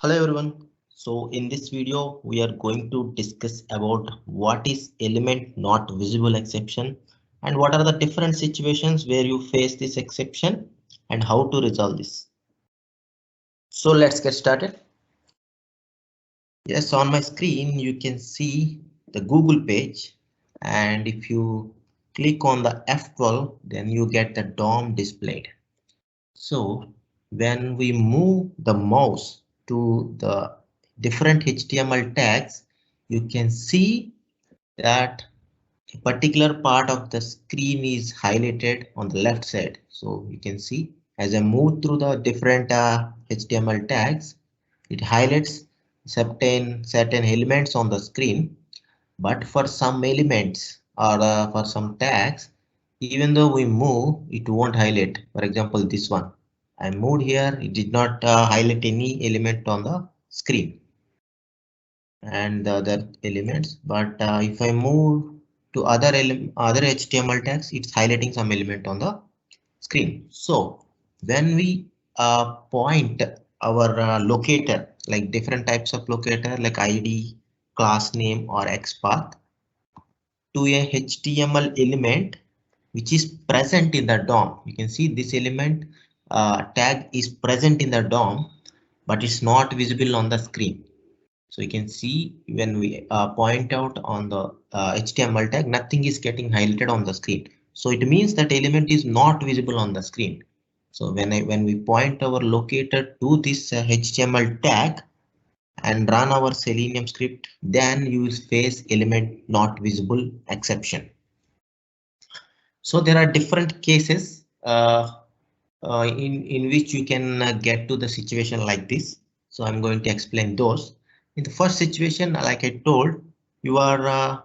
Hello everyone. So in this video we are going to discuss about what is element not visible exception and what are the different situations where you face this exception and how to resolve this. So let's get started. Yes, on my screen you can see the Google page, and if you click on the F12 then you get the DOM displayed. So when we move the mouse to the different HTML tags, you can see that a particular part of the screen is highlighted on the left side. So you can see as I move through the different HTML tags, it highlights certain elements on the screen. But for some elements or for some tags, even though we move, it won't highlight. For example, this one. I moved here, it did not highlight any element on the screen and the other elements. But if I move to other HTML tags, it's highlighting some element on the screen. So when we point our locator, like different types of locator like ID, class name or XPath to a HTML element which is present in the DOM. You can see this element tag is present in the DOM, but it's not visible on the screen. So you can see when we point out on the HTML tag, nothing is getting highlighted on the screen. So it means that element is not visible on the screen. So when we point our locator to this HTML tag and run our Selenium script, then you will face element not visible exception. So there are different cases in which you can get to the situation like this. So I'm going to explain those. In the first situation, like I told, you are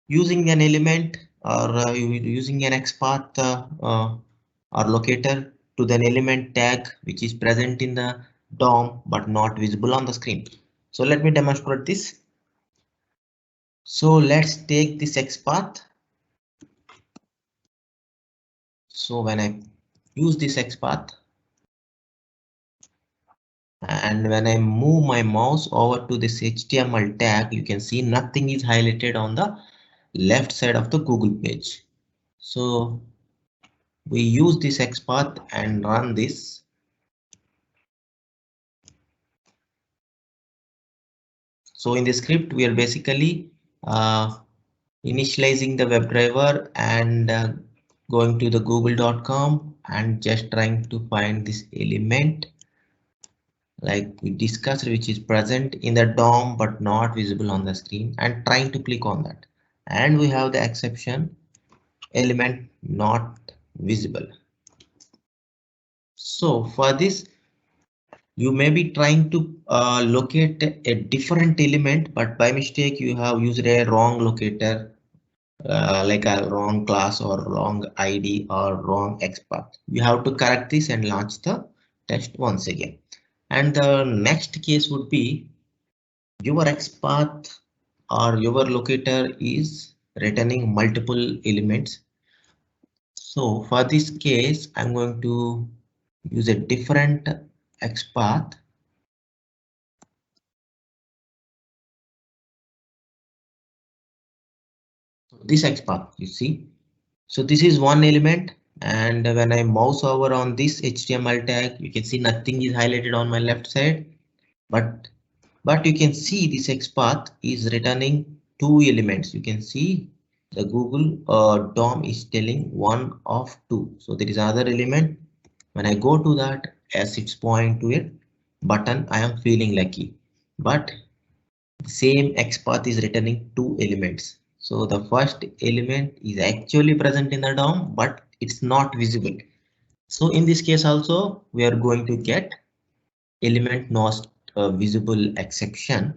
using an element or using an XPath or locator to the element tag which is present in the DOM but not visible on the screen. So let me demonstrate this. So let's take this XPath. So when I use this XPath and when I move my mouse over to this HTML tag, you can see nothing is highlighted on the left side of the Google page. So we use this XPath and run this. So in the script, we are basically initializing the WebDriver and going to the google.com and just trying to find this element like we discussed, which is present in the DOM but not visible on the screen, and trying to click on that. And we have the exception element not visible. So for this, you may be trying to locate a different element, but by mistake you have used a wrong locator, like a wrong class or wrong ID or wrong XPath. You have to correct this and launch the test once again. And the next case would be your XPath or your locator is returning multiple elements. So for this case, I'm going to use a different XPath. This XPath, you see. So this is one element, and when I mouse over on this HTML tag, you can see nothing is highlighted on my left side, but you can see this XPath is returning two elements. You can see the Google DOM is telling one of two. So there is another element. When I go to that, as it's point to a button, I am feeling lucky. But the same XPath is returning two elements. So the first element is actually present in the DOM, but it's not visible. So in this case also, we are going to get element not visible exception.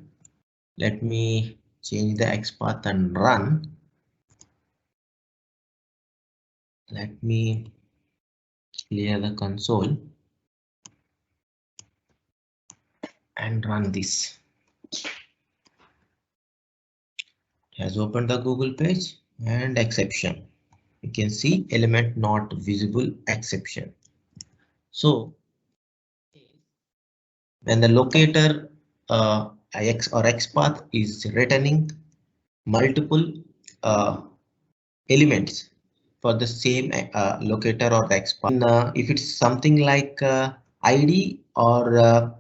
Let me change the XPath and run. Let me clear the console and run this. It has opened the Google page and exception. You can see element not visible exception. So when the locator XPath is returning multiple elements for the same locator or XPath. If it's something like ID or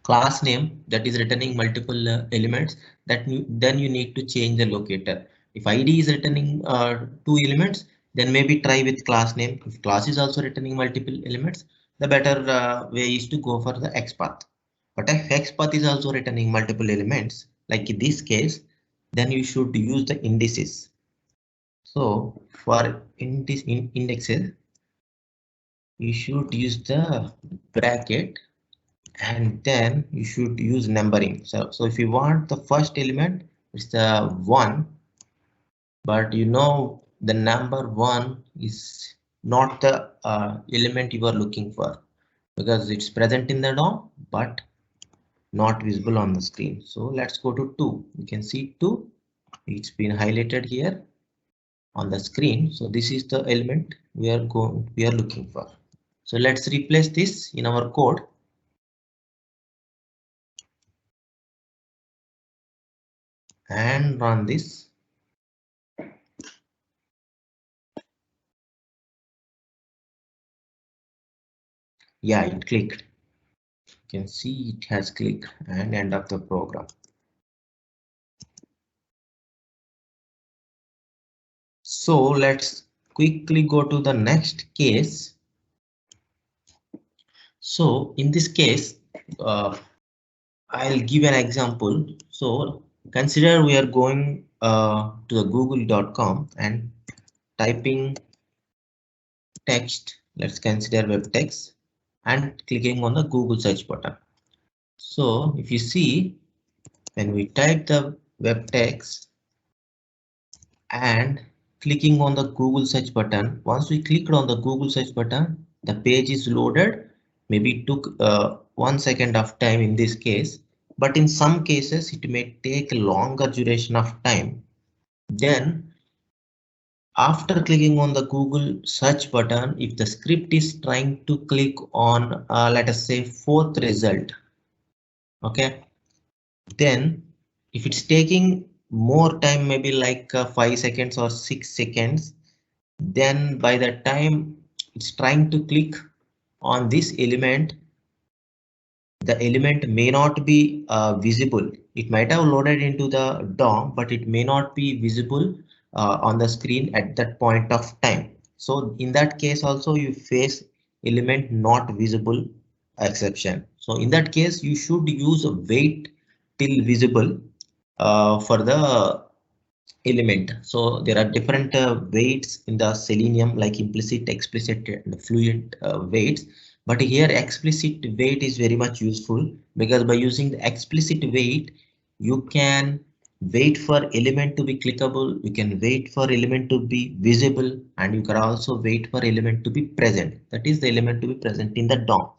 class name that is returning multiple elements, then you need to change the locator. If ID is returning 2 elements, then maybe try with class name. If class is also returning multiple elements, the better way is to go for the XPath. But if XPath is also returning multiple elements, like in this case, then you should use the indices. So for indexes, you should use the bracket and then you should use numbering. So if you want the first element, it's the 1, but you know the number 1 is not the element you are looking for because it's present in the DOM but not visible on the screen. So let's go to 2. You can see 2. It's been highlighted here on the screen. So this is the element we are looking for. So let's replace this in our code. And run this. Yeah, it clicked. You can see it has clicked and end of the program. So let's quickly go to the next case. So in this case, I'll give an example. So consider we are going to the google.com and typing text. Let's consider web text and clicking on the Google search button. So if you see, when we type the web text and clicking on the Google search button, once we clicked on the Google search button, the page is loaded. Maybe it took 1 second of time in this case, but in some cases it may take a longer duration of time. Then after clicking on the Google search button, if the script is trying to click on let us say 4th result, okay, then if it's taking more time, maybe like 5 seconds or 6 seconds, then by the time it's trying to click on this element, the element may not be visible. It might have loaded into the DOM, but it may not be visible on the screen at that point of time. So in that case also you face element not visible exception. So in that case you should use a wait till visible for the element. So there are different weights in the Selenium, like implicit, explicit, and fluent weights. But here explicit weight is very much useful because by using the explicit weight, you can wait for element to be clickable, you can wait for element to be visible, and you can also wait for element to be present. That is the element to be present in the DOM.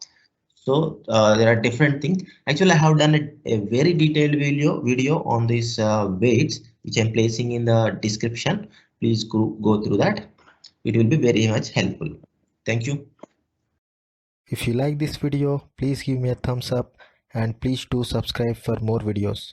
So there are different things. Actually, I have done a very detailed video on these weights, which I'm placing in the description. Please go through that. It will be very much helpful. Thank you. If you like this video, please give me a thumbs up and please do subscribe for more videos.